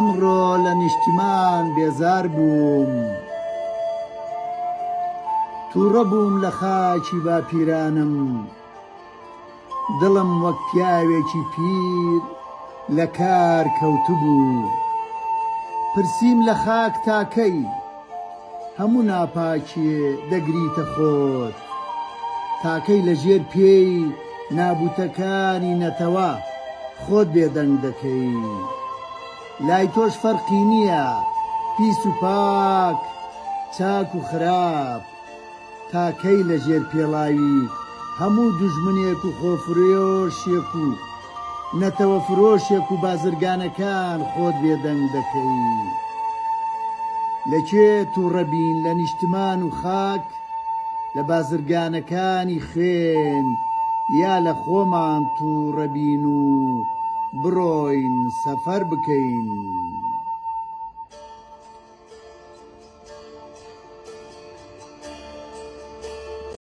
ئەمڕۆ لە نیشتمان بێزار بووم، تووڕە بووم لە خاکی باپیرانم، دڵم وەک پیاوێکی پیر لە کار کەوتبوو. پرسییم لە خاک تاکەی هەموو ناپاکیێ دەگریتە خۆت، تاکەی لە ژێر پێی نابوتەکانی نەتەوە خۆت بێدەنگ دەکەی. لای تۆش فەرقی نییە پیس و پاک، چاک و خراپ، تاکەی لە ژێر پێڵاوی هەموو دوژمنێک و خۆفرۆشێک و نەتەوە فرۆشێک و بازرگانەکان خۆت بێدەنگ دەکەی. لەکوێ تووڕەبین لە نیشتمان و خاک، لە بازرگانەکانی خوێن یا لە خۆمان تووڕەبین و بڕۆین سەفەر بکەین.